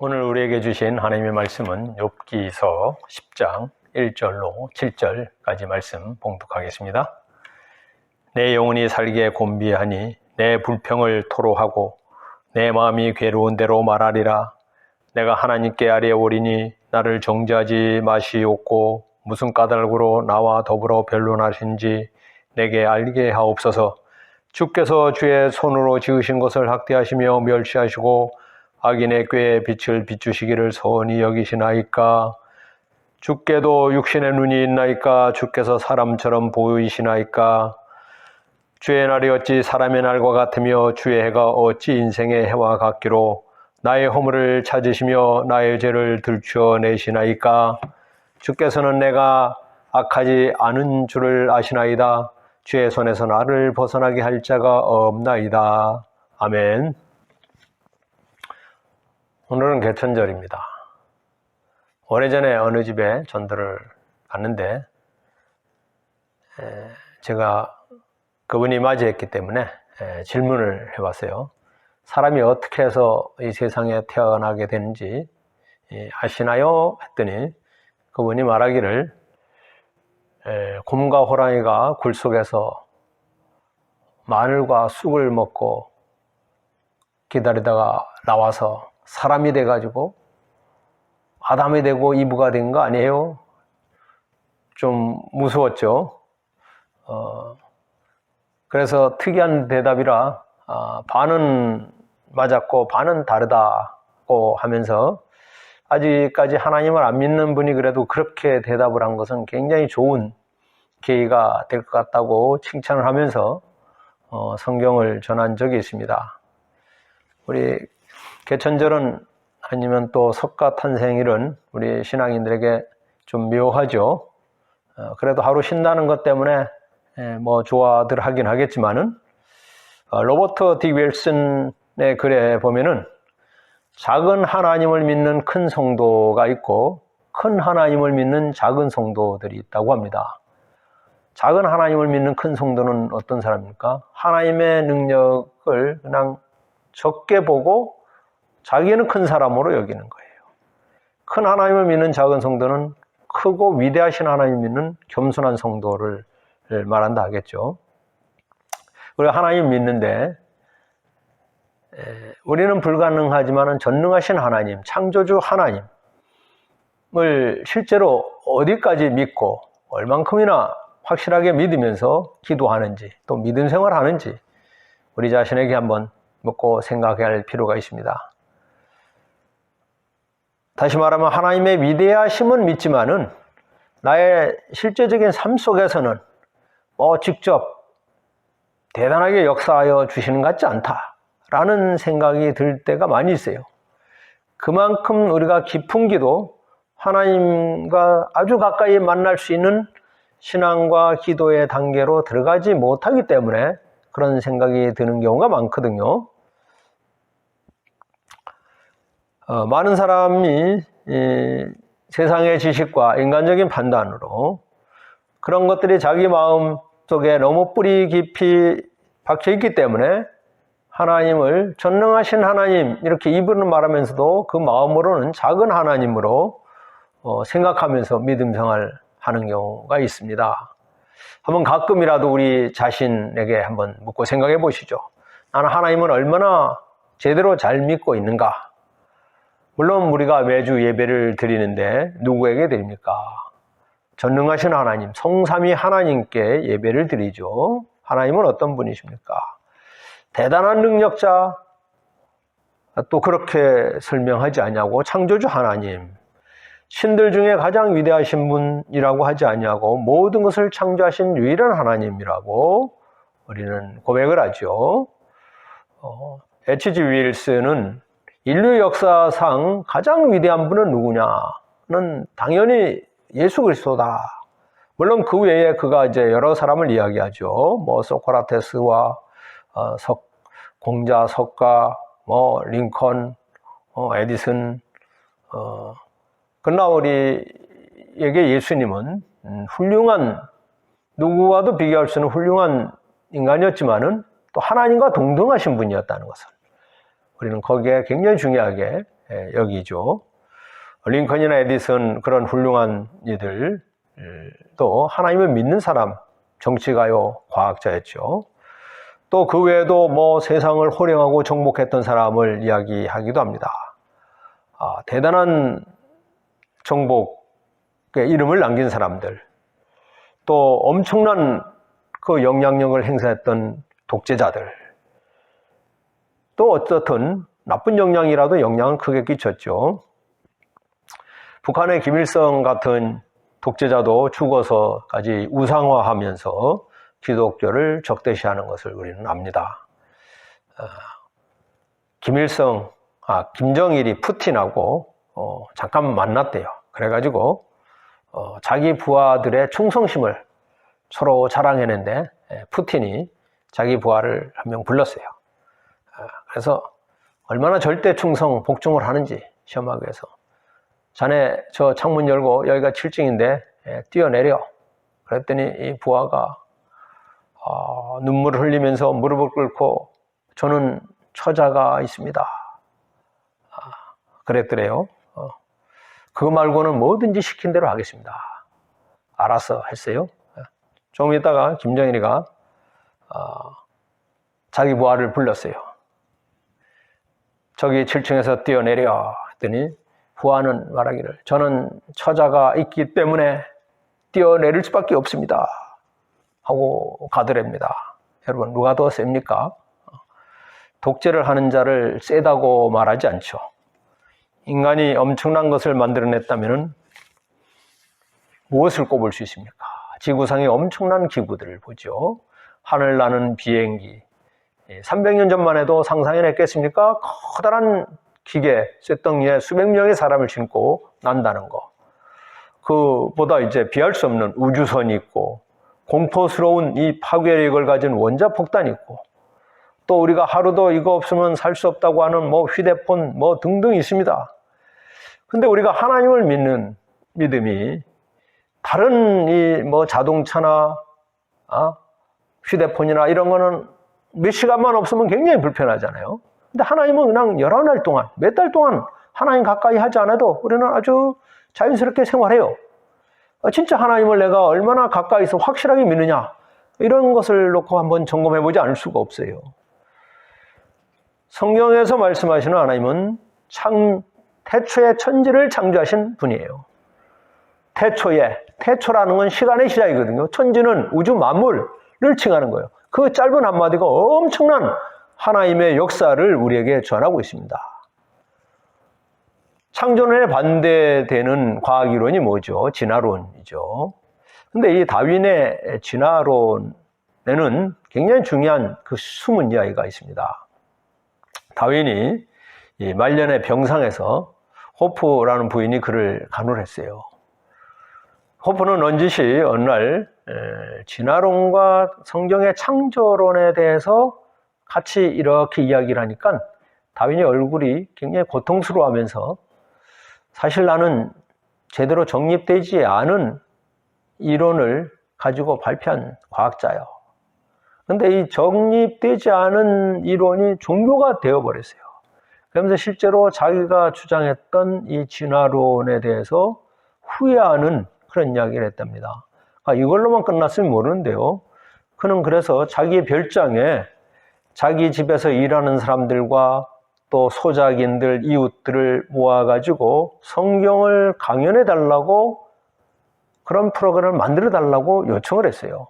오늘 우리에게 주신 하나님의 말씀은 욥기서 10장 1절로 7절까지 말씀 봉독하겠습니다. 내 영혼이 살기에 곤비하니 내 불평을 토로하고 내 마음이 괴로운 대로 말하리라. 내가 하나님께 아뢰오리니 나를 정죄하지 마시옵고 무슨 까닭으로 나와 더불어 변론하신지 내게 알게 하옵소서. 주께서 주의 손으로 지으신 것을 학대하시며 멸시하시고 악인의 꾀에 빛을 비추시기를 선히 여기시나이까. 주께도 육신의 눈이 있나이까. 주께서 사람처럼 보이시나이까. 주의 날이 어찌 사람의 날과 같으며 주의 해가 어찌 인생의 해와 같기로. 나의 허물을 찾으시며 나의 죄를 들추어내시나이까. 주께서는 내가 악하지 않은 줄을 아시나이다. 주의 손에서 나를 벗어나게 할 자가 없나이다. 아멘. 오늘은 개천절입니다. 오래전에 어느 집에 전도를 갔는데 제가 그분이 맞이했기 때문에 질문을 해봤어요. 사람이 어떻게 해서 이 세상에 태어나게 되는지 아시나요? 했더니 그분이 말하기를 곰과 호랑이가 굴 속에서 마늘과 쑥을 먹고 기다리다가 나와서 사람이 돼가지고 아담이 되고 이브가 된 거 아니에요? 좀 무서웠죠. 그래서 특이한 대답이라 반은 맞았고 반은 다르다고 하면서 아직까지 하나님을 안 믿는 분이 그래도 그렇게 대답을 한 것은 굉장히 좋은 계기가 될 것 같다고 칭찬을 하면서 성경을 전한 적이 있습니다. 우리 개천절은 아니면 또 석가탄생일은 우리 신앙인들에게 좀 묘하죠. 그래도 하루 쉰다는 것 때문에 뭐 좋아들 하긴 하겠지만은 로버트 D. 윌슨의 글에 보면은 작은 하나님을 믿는 큰 성도가 있고 큰 하나님을 믿는 작은 성도들이 있다고 합니다. 작은 하나님을 믿는 큰 성도는 어떤 사람입니까? 하나님의 능력을 그냥 적게 보고 자기는 큰 사람으로 여기는 거예요. 큰 하나님을 믿는 작은 성도는 크고 위대하신 하나님 믿는 겸손한 성도를 말한다 하겠죠. 우리가 하나님 믿는데 우리는 불가능하지만 전능하신 하나님, 창조주 하나님을 실제로 어디까지 믿고 얼만큼이나 확실하게 믿으면서 기도하는지 또 믿음 생활하는지 우리 자신에게 한번 묻고 생각해야 할 필요가 있습니다. 다시 말하면 하나님의 위대하심은 믿지만은 나의 실제적인 삶 속에서는 직접 대단하게 역사하여 주시는 것 같지 않다라는 생각이 들 때가 많이 있어요. 그만큼 우리가 깊은 기도, 하나님과 아주 가까이 만날 수 있는 신앙과 기도의 단계로 들어가지 못하기 때문에 그런 생각이 드는 경우가 많거든요. 많은 사람이 세상의 지식과 인간적인 판단으로 그런 것들이 자기 마음 속에 너무 뿌리 깊이 박혀 있기 때문에 하나님을 전능하신 하나님 이렇게 입으로 말하면서도 그 마음으로는 작은 하나님으로 생각하면서 믿음 생활하는 경우가 있습니다. 한번 가끔이라도 우리 자신에게 한번 묻고 생각해 보시죠. 나는 하나님을 얼마나 제대로 잘 믿고 있는가? 물론 우리가 매주 예배를 드리는데 누구에게 드립니까? 전능하신 하나님, 성삼위 하나님께 예배를 드리죠. 하나님은 어떤 분이십니까? 대단한 능력자, 또 그렇게 설명하지 않냐고 창조주 하나님, 신들 중에 가장 위대하신 분이라고 하지 않냐고 모든 것을 창조하신 유일한 하나님이라고 우리는 고백을 하죠. H.G. 윌슨은 인류 역사상 가장 위대한 분은 누구냐는 당연히 예수 그리스도다. 물론 그 외에 그가 이제 여러 사람을 이야기하죠. 소크라테스와 공자, 석가, 링컨, 에디슨. 그러나 우리에게 예수님은 훌륭한, 누구와도 비교할 수 없는 훌륭한 인간이었지만은 또 하나님과 동등하신 분이었다는 것을 우리는 거기에 굉장히 중요하게 여기죠. 링컨이나 에디슨 그런 훌륭한 이들 또 하나님을 믿는 사람, 정치가요, 과학자였죠. 또 그 외에도 뭐 세상을 호령하고 정복했던 사람을 이야기하기도 합니다. 대단한 정복의 이름을 남긴 사람들, 또 엄청난 그 영향력을 행사했던 독재자들, 또 어떻든 나쁜 영향이라도 영향은 크게 끼쳤죠. 북한의 김일성 같은 독재자도 죽어서까지 우상화하면서 기독교를 적대시하는 것을 우리는 압니다. 김정일이 푸틴하고 잠깐 만났대요. 그래가지고 자기 부하들의 충성심을 서로 자랑했는데 푸틴이 자기 부하를 한 명 불렀어요. 그래서 얼마나 절대 충성, 복종을 하는지 시험하기 위해서 자네 저 창문 열고 여기가 7층인데 뛰어내려. 그랬더니 이 부하가 눈물을 흘리면서 무릎을 꿇고 저는 처자가 있습니다. 그랬더래요. 그거 말고는 뭐든지 시킨 대로 하겠습니다. 알았어 했어요. 좀 있다가 김정일이가 자기 부하를 불렀어요. 저기 7층에서 뛰어내려 했더니 부하는 말하기를 저는 처자가 있기 때문에 뛰어내릴 수밖에 없습니다 하고 가더랍니다. 여러분 누가 더 셉니까? 독재를 하는 자를 세다고 말하지 않죠. 인간이 엄청난 것을 만들어냈다면 무엇을 꼽을 수 있습니까? 지구상의 엄청난 기구들을 보죠. 하늘 나는 비행기, 300년 전만 해도 상상해냈겠습니까? 커다란 기계, 쇳덩이에 수백 명의 사람을 싣고 난다는 거. 그보다 이제 비할 수 없는 우주선이 있고 공포스러운 이 파괴력을 가진 원자폭탄이 있고 또 우리가 하루도 이거 없으면 살 수 없다고 하는 뭐 휴대폰 뭐 등등 있습니다. 근데 우리가 하나님을 믿는 믿음이 다른 이 뭐 자동차나 휴대폰이나 이런 거는 몇 시간만 없으면 굉장히 불편하잖아요. 근데 하나님은 그냥 11날 동안, 몇 달 동안 하나님 가까이 하지 않아도 우리는 아주 자연스럽게 생활해요. 진짜 하나님을 내가 얼마나 가까이서 확실하게 믿느냐 이런 것을 놓고 한번 점검해보지 않을 수가 없어요. 성경에서 말씀하시는 하나님은 태초에 천지를 창조하신 분이에요. 태초라는 건 시간의 시작이거든요. 천지는 우주 만물을 칭하는 거예요. 그 짧은 한마디가 엄청난 하나님의 역사를 우리에게 전하고 있습니다. 창조론에 반대되는 과학이론이 뭐죠? 진화론이죠. 근데 이 다윈의 진화론에는 굉장히 중요한 그 숨은 이야기가 있습니다. 다윈이 이 말년의 병상에서 호프라는 부인이 그를 간호했어요. 호프는 넌지시 어느 날 진화론과 성경의 창조론에 대해서 같이 이렇게 이야기를 하니까 다윈의 얼굴이 굉장히 고통스러워하면서 사실 나는 제대로 정립되지 않은 이론을 가지고 발표한 과학자요. 그런데 이 정립되지 않은 이론이 종교가 되어버렸어요. 그러면서 실제로 자기가 주장했던 이 진화론에 대해서 후회하는 그런 이야기를 했답니다. 이걸로만 끝났으면 모르는데요. 그는 그래서 자기의 별장에 자기 집에서 일하는 사람들과 또 소작인들, 이웃들을 모아가지고 성경을 강연해달라고 그런 프로그램을 만들어달라고 요청을 했어요.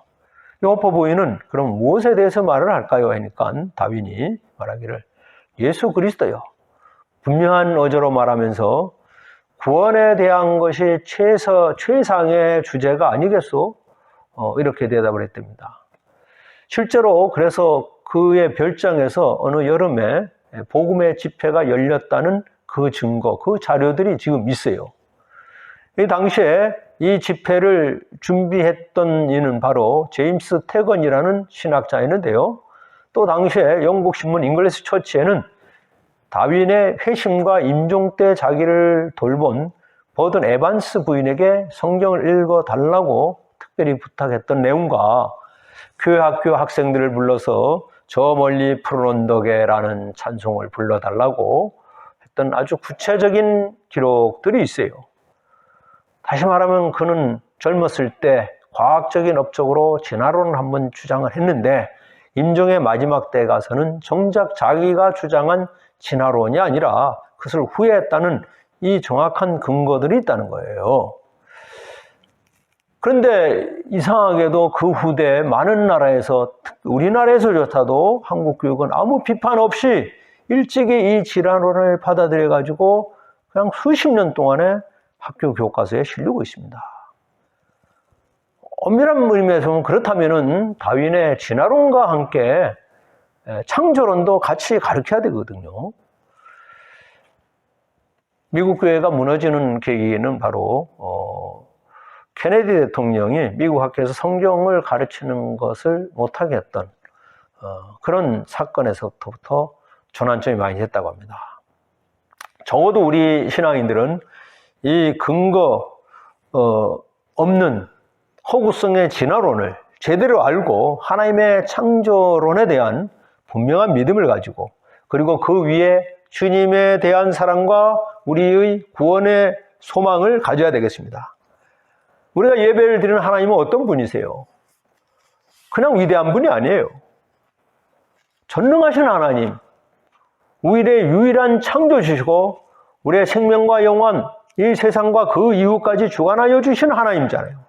호프 부인은 그럼 무엇에 대해서 말을 할까요? 하니까 다윈이 말하기를 예수 그리스도요. 분명한 어조로 말하면서 구원에 대한 것이 최상의 주제가 아니겠소? 이렇게 대답을 했답니다. 실제로 그래서 그의 별장에서 어느 여름에 복음의 집회가 열렸다는 그 증거, 그 자료들이 지금 있어요. 이 당시에 이 집회를 준비했던 이는 바로 제임스 태건이라는 신학자였는데요. 또 당시에 영국 신문 잉글리시 처치에는 다윈의 회심과 임종 때 자기를 돌본 버든 에반스 부인에게 성경을 읽어달라고 특별히 부탁했던 내용과 교회 학교 학생들을 불러서 저 멀리 푸른 언덕에라는 찬송을 불러달라고 했던 아주 구체적인 기록들이 있어요. 다시 말하면 그는 젊었을 때 과학적인 업적으로 진화론을 한번 주장을 했는데 임종의 마지막 때에 가서는 정작 자기가 주장한 진화론이 아니라 그것을 후회했다는 이 정확한 근거들이 있다는 거예요. 그런데 이상하게도 그 후대에 많은 나라에서, 우리나라에서조차도 한국 교육은 아무 비판 없이 일찍이 이 진화론을 받아들여 가지고 그냥 수십 년 동안에 학교 교과서에 실리고 있습니다. 엄밀한 의미에서는 그렇다면은 다윈의 진화론과 함께 창조론도 같이 가르쳐야 되거든요. 미국 교회가 무너지는 계기는 바로 케네디 대통령이 미국 학교에서 성경을 가르치는 것을 못하게 했던 그런 사건에서부터 전환점이 많이 됐다고 합니다. 적어도 우리 신앙인들은 이 근거 없는 허구성의 진화론을 제대로 알고 하나님의 창조론에 대한 분명한 믿음을 가지고, 그리고 그 위에 주님에 대한 사랑과 우리의 구원의 소망을 가져야 되겠습니다. 우리가 예배를 드리는 하나님은 어떤 분이세요? 그냥 위대한 분이 아니에요. 전능하신 하나님, 우리의 유일한 창조주시고 우리의 생명과 영원, 이 세상과 그 이후까지 주관하여 주신 하나님이잖아요.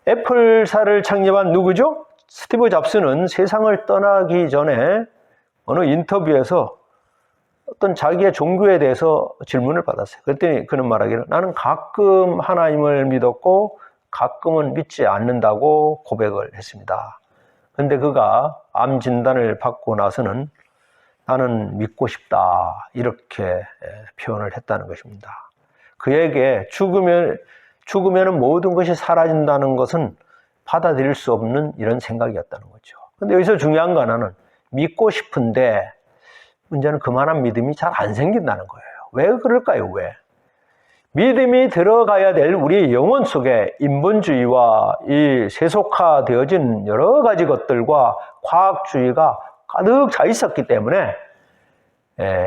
애플사를 창립한 누구죠? 스티브 잡스는 세상을 떠나기 전에 어느 인터뷰에서 어떤 자기의 종교에 대해서 질문을 받았어요. 그랬더니 그는 말하기를, 나는 가끔 하나님을 믿었고 가끔은 믿지 않는다고 고백을 했습니다. 그런데 그가 암 진단을 받고 나서는 나는 믿고 싶다, 이렇게 표현을 했다는 것입니다. 그에게 죽으면 모든 것이 사라진다는 것은 받아들일 수 없는 이런 생각이었다는 거죠. 그런데 여기서 중요한 거 하나는, 믿고 싶은데 문제는 그만한 믿음이 잘 안 생긴다는 거예요. 왜 그럴까요? 왜? 믿음이 들어가야 될 우리 영혼 속에 인본주의와 이 세속화되어진 여러 가지 것들과 과학주의가 가득 차 있었기 때문에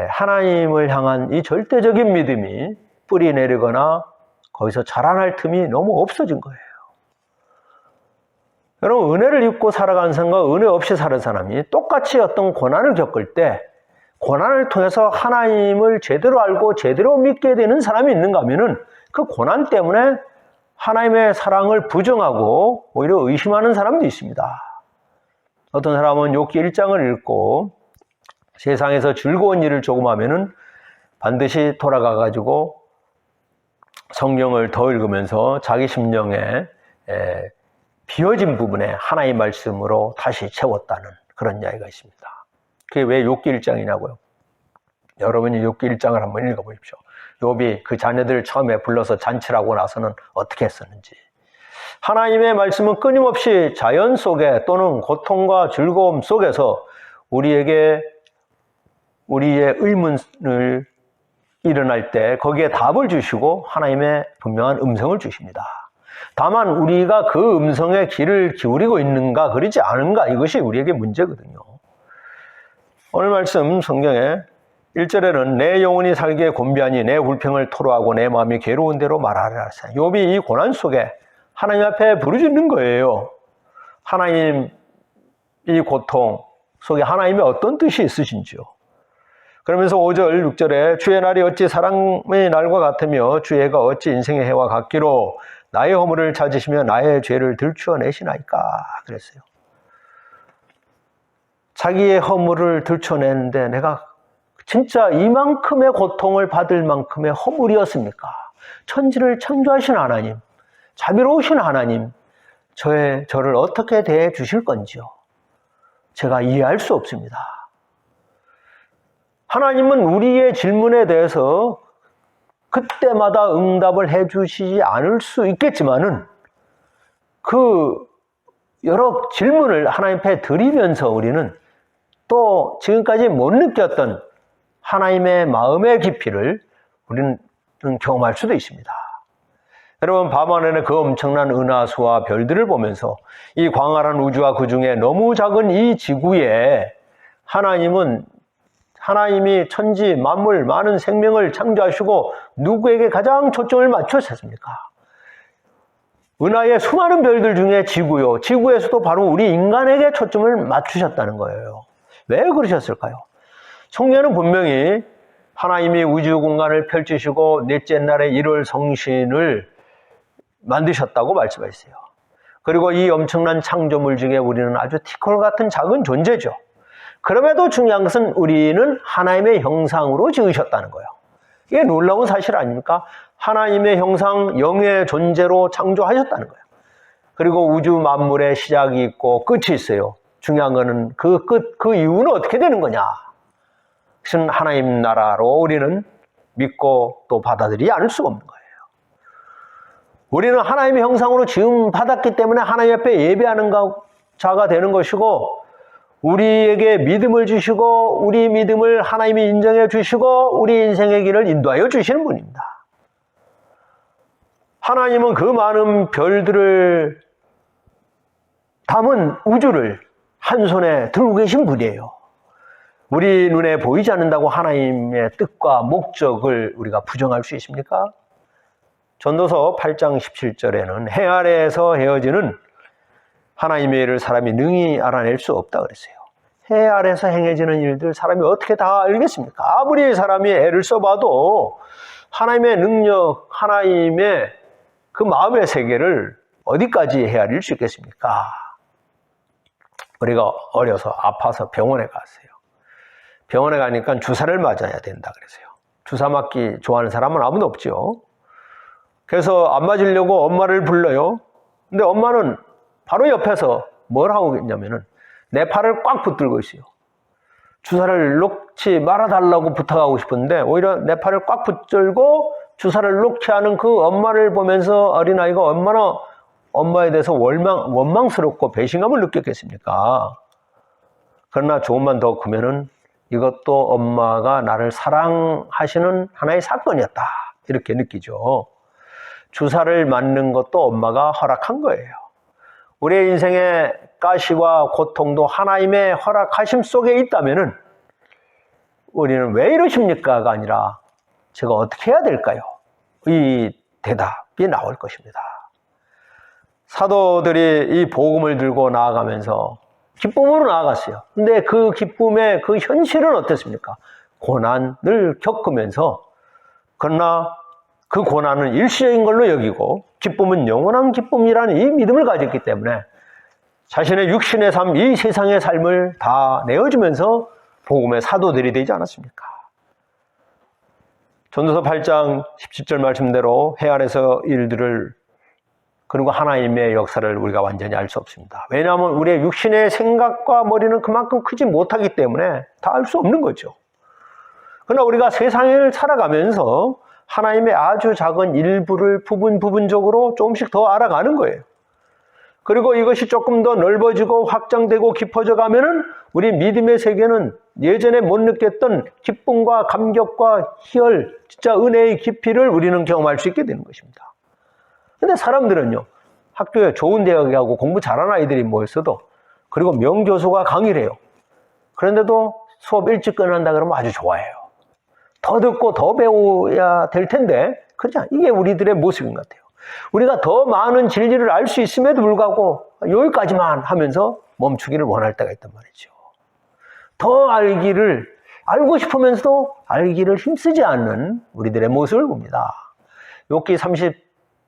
하나님을 향한 이 절대적인 믿음이 뿌리 내리거나 거기서 자라날 틈이 너무 없어진 거예요. 여러분, 은혜를 입고 살아가는 사람과 은혜 없이 사는 사람이 똑같이 어떤 고난을 겪을 때 고난을 통해서 하나님을 제대로 알고 제대로 믿게 되는 사람이 있는가 하면은 그 고난 때문에 하나님의 사랑을 부정하고 오히려 의심하는 사람도 있습니다. 어떤 사람은 욥기 1장을 읽고 세상에서 즐거운 일을 조금 하면은 반드시 돌아가 가지고 성경을 더 읽으면서 자기 심령에 비어진 부분에 하나님의 말씀으로 다시 채웠다는 그런 이야기가 있습니다. 그게 왜 욥기 1장이냐고요? 여러분이 욥기 1장을 한번 읽어보십시오. 욥이 그 자녀들을 처음에 불러서 잔치를 하고 나서는 어떻게 했었는지. 하나님의 말씀은 끊임없이 자연 속에 또는 고통과 즐거움 속에서 우리에게 우리의 의문을 일어날 때 거기에 답을 주시고 하나님의 분명한 음성을 주십니다. 다만 우리가 그 음성에 귀를 기울이고 있는가 그러지 않은가, 이것이 우리에게 문제거든요. 오늘 말씀 성경에 1절에는 내 영혼이 살기에 곤비하니 내 불평을 토로하고 내 마음이 괴로운 대로 말하리라 하시니, 욥이 이 고난 속에 하나님 앞에 부르짖는 거예요. 하나님, 이 고통 속에 하나님의 어떤 뜻이 있으신지요? 그러면서 5절, 6절에 주의 날이 어찌 사랑의 날과 같으며 주의 해가 어찌 인생의 해와 같기로 나의 허물을 찾으시며 나의 죄를 들추어내시나이까 그랬어요. 자기의 허물을 들춰내는데 내가 진짜 이만큼의 고통을 받을 만큼의 허물이었습니까? 천지를 창조하신 하나님, 자비로우신 하나님, 저를 어떻게 대해 주실 건지요? 제가 이해할 수 없습니다. 하나님은 우리의 질문에 대해서 그때마다 응답을 해 주시지 않을 수 있겠지만은 그 여러 질문을 하나님 앞에 드리면서 우리는 또 지금까지 못 느꼈던 하나님의 마음의 깊이를 우리는 경험할 수도 있습니다. 여러분, 밤하늘의 그 엄청난 은하수와 별들을 보면서 이 광활한 우주와 그 중에 너무 작은 이 지구에 하나님은 하나님이 천지, 만물, 많은 생명을 창조하시고 누구에게 가장 초점을 맞추셨습니까? 은하의 수많은 별들 중에 지구요. 지구에서도 바로 우리 인간에게 초점을 맞추셨다는 거예요. 왜 그러셨을까요? 성경에는 분명히 하나님이 우주 공간을 펼치시고 넷째 날에 1월 성신을 만드셨다고 말씀하셨어요. 그리고 이 엄청난 창조물 중에 우리는 아주 티끌 같은 작은 존재죠. 그럼에도 중요한 것은 우리는 하나님의 형상으로 지으셨다는 거예요. 이게 놀라운 사실 아닙니까? 하나님의 형상, 영의 존재로 창조하셨다는 거예요. 그리고 우주 만물의 시작이 있고 끝이 있어요. 중요한 거는 그 끝, 그 이유는 어떻게 되는 거냐? 그것은 하나님 나라로 우리는 믿고 또 받아들이지 않을 수가 없는 거예요. 우리는 하나님의 형상으로 지음 받았기 때문에 하나님 앞에 예배하는 자가 되는 것이고, 우리에게 믿음을 주시고 우리 믿음을 하나님이 인정해 주시고 우리 인생의 길을 인도하여 주시는 분입니다. 하나님은 그 많은 별들을 담은 우주를 한 손에 들고 계신 분이에요. 우리 눈에 보이지 않는다고 하나님의 뜻과 목적을 우리가 부정할 수 있습니까? 전도서 8장 17절에는 해 아래에서 헤어지는 하나님의 일을 사람이 능히 알아낼 수 없다 그랬어요. 해 아래에서 행해지는 일들 사람이 어떻게 다 알겠습니까? 아무리 사람이 애를 써봐도 하나님의 능력, 하나님의 그 마음의 세계를 어디까지 헤아릴 수 있겠습니까? 우리가 어려서 아파서 병원에 갔어요. 병원에 가니까 주사를 맞아야 된다 그랬어요. 주사 맞기 좋아하는 사람은 아무도 없죠. 그래서 안 맞으려고 엄마를 불러요. 근데 엄마는 바로 옆에서 뭘 하고 있냐면은 내 팔을 꽉 붙들고 있어요. 주사를 놓지 말아달라고 부탁하고 싶은데 오히려 내 팔을 꽉 붙들고 주사를 놓게 하는 그 엄마를 보면서 어린아이가 얼마나 엄마에 대해서 원망스럽고 배신감을 느꼈겠습니까? 그러나 조금만 더 크면은 이것도 엄마가 나를 사랑하시는 하나의 사건이었다 이렇게 느끼죠. 주사를 맞는 것도 엄마가 허락한 거예요. 우리의 인생의 가시와 고통도 하나님의 허락하심 속에 있다면은 우리는 왜 이러십니까가 아니라 제가 어떻게 해야 될까요? 이 대답이 나올 것입니다. 사도들이 이 복음을 들고 나아가면서 기쁨으로 나아갔어요. 근데 그 기쁨의 그 현실은 어땠습니까? 고난을 겪으면서, 그러나 그 고난은 일시적인 걸로 여기고 기쁨은 영원한 기쁨이라는 이 믿음을 가졌기 때문에 자신의 육신의 삶, 이 세상의 삶을 다 내어주면서 복음의 사도들이 되지 않았습니까? 전도서 8장 17절 말씀대로 해 아래서 일들을, 그리고 하나님의 역사를 우리가 완전히 알 수 없습니다. 왜냐하면 우리의 육신의 생각과 머리는 그만큼 크지 못하기 때문에 다 알 수 없는 거죠. 그러나 우리가 세상을 살아가면서 하나님의 아주 작은 일부를 부분적으로 조금씩 더 알아가는 거예요. 그리고 이것이 조금 더 넓어지고 확장되고 깊어져 가면은 우리 믿음의 세계는 예전에 못 느꼈던 기쁨과 감격과 희열, 진짜 은혜의 깊이를 우리는 경험할 수 있게 되는 것입니다. 근데 사람들은요, 학교에 좋은 대학에 가고 공부 잘하는 아이들이 모였어도, 그리고 명교수가 강의를 해요. 그런데도 수업 일찍 끝난다 그러면 아주 좋아해요. 더 듣고 더 배워야 될 텐데, 그렇지 않아요. 이게 우리들의 모습인 것 같아요. 우리가 더 많은 진리를 알 수 있음에도 불구하고 여기까지만 하면서 멈추기를 원할 때가 있단 말이죠. 더 알고 싶으면서도 알기를 힘쓰지 않는 우리들의 모습을 봅니다. 욥기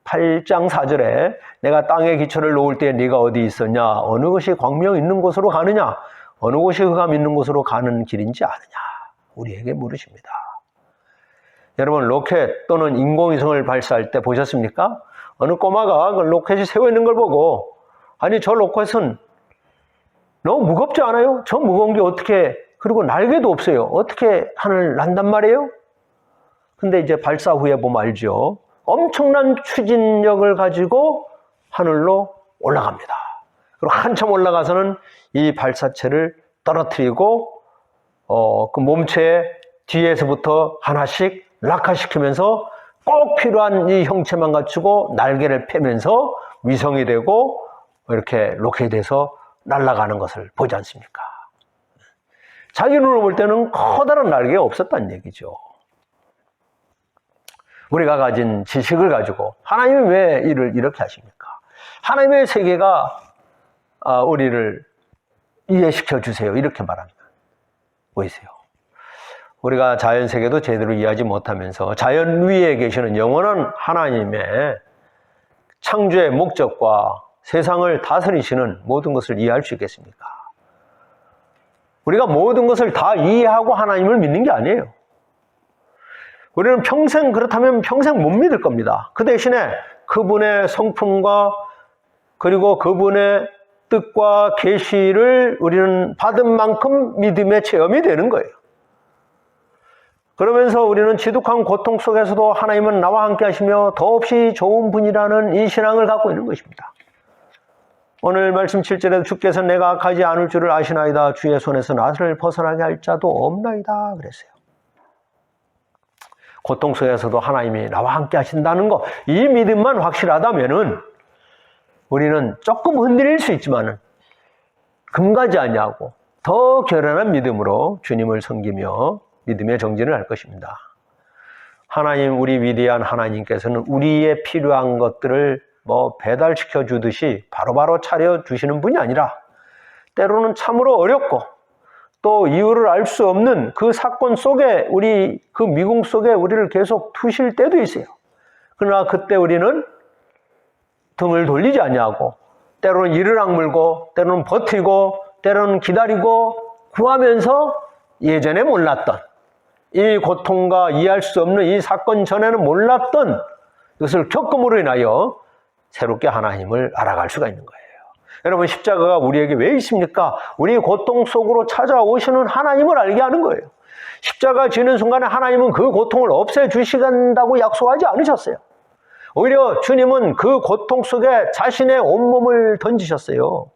38장 4절에 내가 땅에 기초를 놓을 때 네가 어디 있었냐? 어느 것이 광명 있는 곳으로 가느냐? 어느 곳이 흑암 있는 곳으로 가는 길인지 아느냐? 우리에게 물으십니다. 여러분, 로켓 또는 인공위성을 발사할 때 보셨습니까? 어느 꼬마가 그 로켓이 세워 있는 걸 보고, 아니 저 로켓은 너무 무겁지 않아요? 저 무거운 게 어떻게, 그리고 날개도 없어요. 어떻게 하늘 난단 말이에요? 근데 이제 발사 후에 보면 알죠. 엄청난 추진력을 가지고 하늘로 올라갑니다. 그리고 한참 올라가서는 이 발사체를 떨어뜨리고 그 몸체의 뒤에서부터 하나씩 낙하시키면서 꼭 필요한 이 형체만 갖추고 날개를 펴면서 위성이 되고 이렇게 로켓이 돼서 날아가는 것을 보지 않습니까? 자기 눈으로 볼 때는 커다란 날개가 없었다는 얘기죠. 우리가 가진 지식을 가지고 하나님이 왜 일을 이렇게 하십니까? 하나님의 세계가 우리를 이해시켜 주세요. 이렇게 말합니다. 보이세요? 우리가 자연 세계도 제대로 이해하지 못하면서 자연 위에 계시는 영원한 하나님의 창조의 목적과 세상을 다스리시는 모든 것을 이해할 수 있겠습니까? 우리가 모든 것을 다 이해하고 하나님을 믿는 게 아니에요. 우리는 그렇다면 평생 못 믿을 겁니다. 그 대신에 그분의 성품과 그리고 그분의 뜻과 계시를 우리는 받은 만큼 믿음의 체험이 되는 거예요. 그러면서 우리는 지독한 고통 속에서도 하나님은 나와 함께 하시며 더없이 좋은 분이라는 이 신앙을 갖고 있는 것입니다. 오늘 말씀 7절에도 주께서 내가 악하지 않을 줄을 아시나이다. 주의 손에서 나를 벗어나게 할 자도 없나이다 그랬어요. 고통 속에서도 하나님이 나와 함께 하신다는 거, 이 믿음만 확실하다면은 우리는 조금 흔들릴 수 있지만은 금가지 아니하고 더 결연한 믿음으로 주님을 섬기며 믿음의 정진을 할 것입니다. 하나님, 우리 위대한 하나님께서는 우리의 필요한 것들을 배달시켜 주듯이 바로바로 차려 주시는 분이 아니라 때로는 참으로 어렵고 또 이유를 알 수 없는 그 사건 속에 그 미궁 속에 우리를 계속 두실 때도 있어요. 그러나 그때 우리는 등을 돌리지 아니하고 때로는 이를 악물고 때로는 버티고 때로는 기다리고 구하면서 예전에 몰랐던 이 고통과 이해할 수 없는 이 사건 전에는 몰랐던 이것을 겪음으로 인하여 새롭게 하나님을 알아갈 수가 있는 거예요. 여러분, 십자가가 우리에게 왜 있습니까? 우리 고통 속으로 찾아오시는 하나님을 알게 하는 거예요. 십자가 지는 순간에 하나님은 그 고통을 없애주시간다고 약속하지 않으셨어요. 오히려 주님은 그 고통 속에 자신의 온몸을 던지셨어요.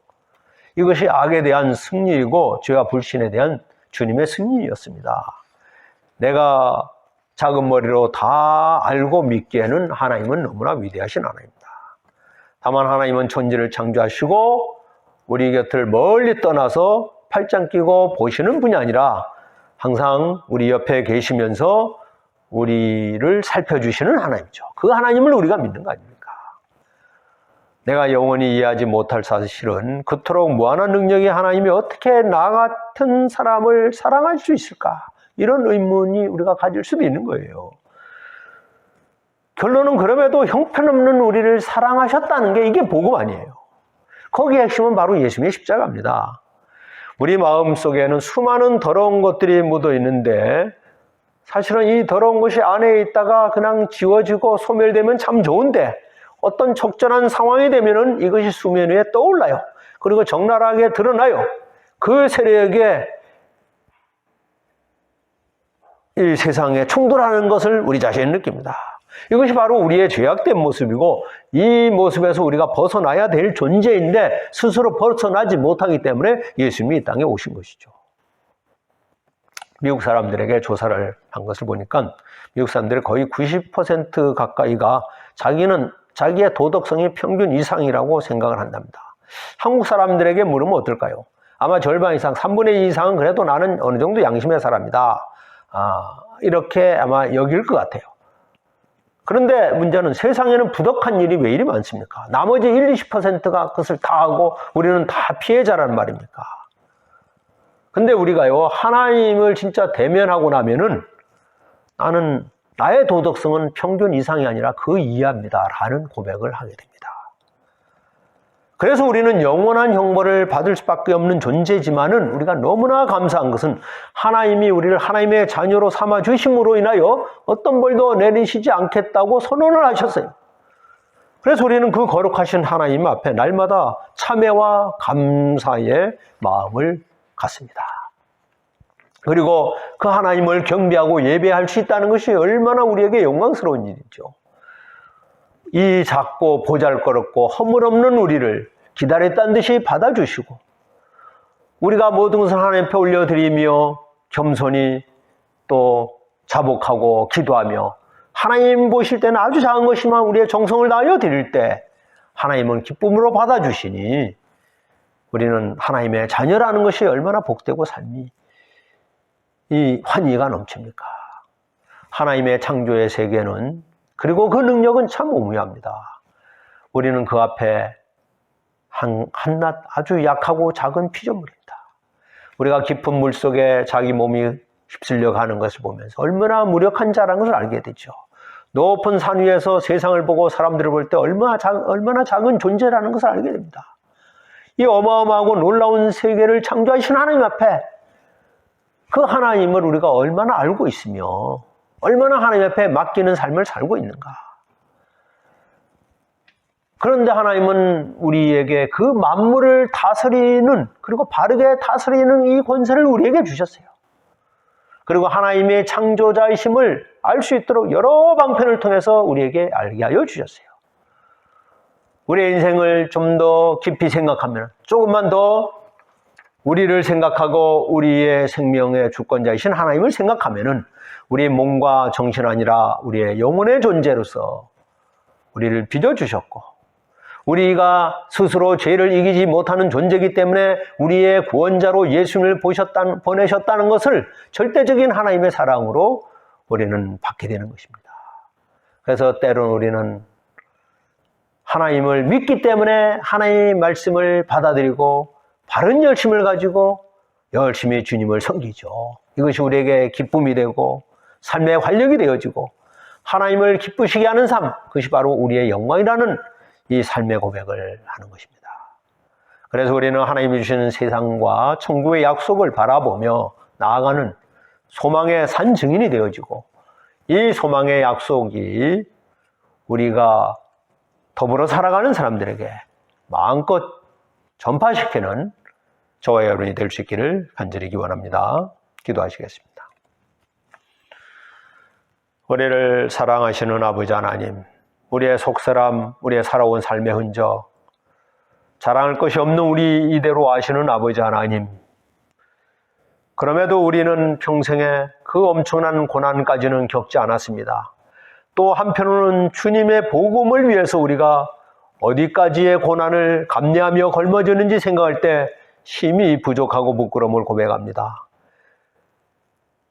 이것이 악에 대한 승리이고 죄와 불신에 대한 주님의 승리였습니다. 내가 작은 머리로 다 알고 믿기에는 하나님은 너무나 위대하신 하나님입니다. 다만 하나님은 천지를 창조하시고 우리 곁을 멀리 떠나서 팔짱 끼고 보시는 분이 아니라 항상 우리 옆에 계시면서 우리를 살펴주시는 하나님이죠. 그 하나님을 우리가 믿는 거 아닙니까? 내가 영원히 이해하지 못할 사실은 그토록 무한한 능력의 하나님이 어떻게 나 같은 사람을 사랑할 수 있을까? 이런 의문이 우리가 가질 수도 있는 거예요. 결론은 그럼에도 형편없는 우리를 사랑하셨다는 게 이게 복음 아니에요. 거기에 핵심은 바로 예수님의 십자가입니다. 우리 마음속에는 수많은 더러운 것들이 묻어 있는데 사실은 이 더러운 것이 안에 있다가 그냥 지워지고 소멸되면 참 좋은데 어떤 적절한 상황이 되면은 이것이 수면 위에 떠올라요. 그리고 적나라하게 드러나요. 그 세력에 이 세상에 충돌하는 것을 우리 자신이 느낍니다. 이것이 바로 우리의 죄악된 모습이고 이 모습에서 우리가 벗어나야 될 존재인데 스스로 벗어나지 못하기 때문에 예수님이 이 땅에 오신 것이죠. 미국 사람들에게 조사를 한 것을 보니까 미국 사람들의 거의 90% 가까이가 자기의 도덕성이 평균 이상이라고 생각을 한답니다. 한국 사람들에게 물으면 어떨까요? 아마 절반 이상, 3분의 2 이상은 그래도 나는 어느 정도 양심의 사람이다. 이렇게 아마 여길 것 같아요. 그런데 문제는 세상에는 부덕한 일이 왜 이리 많습니까? 나머지 1, 20%가 그것을 다 하고 우리는 다 피해자란 말입니까? 근데 우리가요, 하나님을 진짜 대면하고 나면은 나는 나의 도덕성은 평균 이상이 아니라 그 이하입니다. 라는 고백을 하게 됩니다. 그래서 우리는 영원한 형벌을 받을 수밖에 없는 존재지만은 우리가 너무나 감사한 것은 하나님이 우리를 하나님의 자녀로 삼아 주심으로 인하여 어떤 벌도 내리시지 않겠다고 선언을 하셨어요. 그래서 우리는 그 거룩하신 하나님 앞에 날마다 참회와 감사의 마음을 갖습니다. 그리고 그 하나님을 경배하고 예배할 수 있다는 것이 얼마나 우리에게 영광스러운 일이죠. 이 작고 보잘것없고 허물없는 우리를 기다렸다는 듯이 받아주시고 우리가 모든 것을 하나님 앞에 올려드리며 겸손히 또 자복하고 기도하며 하나님 보실 때는 아주 작은 것이지만 우리의 정성을 다하여 드릴 때 하나님은 기쁨으로 받아주시니 우리는 하나님의 자녀라는 것이 얼마나 복되고 삶이 이 환희가 넘칩니까? 하나님의 창조의 세계는, 그리고 그 능력은 참 오묘합니다. 우리는 그 앞에 한낱 아주 약하고 작은 피조물입니다. 우리가 깊은 물속에 자기 몸이 휩쓸려 가는 것을 보면서 얼마나 무력한 자라는 것을 알게 되죠. 높은 산 위에서 세상을 보고 사람들을 볼 때 얼마나 작은 존재라는 것을 알게 됩니다. 이 어마어마하고 놀라운 세계를 창조하신 하나님 앞에, 그 하나님을 우리가 얼마나 알고 있으며 얼마나 하나님 앞에 맡기는 삶을 살고 있는가. 그런데 하나님은 우리에게 그 만물을 다스리는, 그리고 바르게 다스리는 이 권세를 우리에게 주셨어요. 그리고 하나님의 창조자이심을 알 수 있도록 여러 방편을 통해서 우리에게 알게 하여 주셨어요. 우리의 인생을 좀 더 깊이 생각하면, 조금만 더 우리를 생각하고 우리의 생명의 주권자이신 하나님을 생각하면은 우리의 몸과 정신 아니라 우리의 영혼의 존재로서 우리를 빚어주셨고, 우리가 스스로 죄를 이기지 못하는 존재이기 때문에 우리의 구원자로 예수님을 보내셨다는 것을 절대적인 하나님의 사랑으로 우리는 받게 되는 것입니다. 그래서 때로는 우리는 하나님을 믿기 때문에 하나님의 말씀을 받아들이고 바른 열심을 가지고 열심히 주님을 섬기죠. 이것이 우리에게 기쁨이 되고 삶의 활력이 되어지고 하나님을 기쁘시게 하는 삶, 그것이 바로 우리의 영광이라는 이 삶의 고백을 하는 것입니다. 그래서 우리는 하나님이 주시는 세상과 천국의 약속을 바라보며 나아가는 소망의 산 증인이 되어지고, 이 소망의 약속이 우리가 더불어 살아가는 사람들에게 마음껏 전파시키는 저와 여러분이 될 수 있기를 간절히 기원합니다. 기도하시겠습니다. 우리를 사랑하시는 아버지 하나님, 우리의 속사람, 우리의 살아온 삶의 흔적, 자랑할 것이 없는 우리 이대로 아시는 아버지 하나님, 그럼에도 우리는 평생에 그 엄청난 고난까지는 겪지 않았습니다. 또 한편으로는 주님의 복음을 위해서 우리가 어디까지의 고난을 감내하며 걸머졌는지 생각할 때 힘이 부족하고 부끄러움을 고백합니다.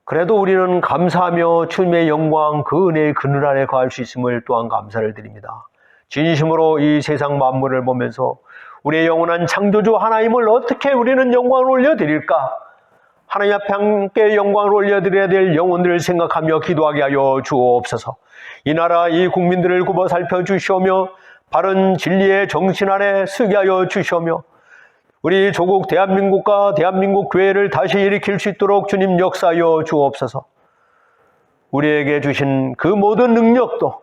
그래도 우리는 감사하며 주님의 영광, 그 은혜의 그늘 아래 거할 수 있음을 또한 감사를 드립니다. 진심으로 이 세상 만물을 보면서 우리의 영원한 창조주 하나님을 어떻게 우리는 영광을 올려드릴까? 하나님 앞에 함께 영광을 올려드려야 될 영혼들을 생각하며 기도하게 하여 주옵소서. 이 나라, 이 국민들을 굽어 살펴주시오며 바른 진리의 정신 아래 서게 하여 주시오며 우리 조국 대한민국과 대한민국 교회를 다시 일으킬 수 있도록 주님 역사하여 주옵소서. 우리에게 주신 그 모든 능력도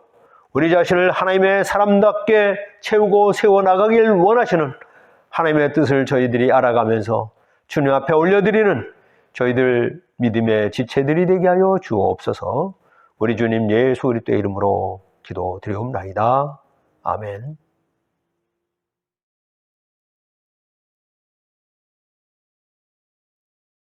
우리 자신을 하나님의 사람답게 채우고 세워나가길 원하시는 하나님의 뜻을 저희들이 알아가면서 주님 앞에 올려드리는 저희들 믿음의 지체들이 되게 하여 주옵소서. 우리 주님 예수 그리스도의 이름으로 기도드리옵나이다. 아멘.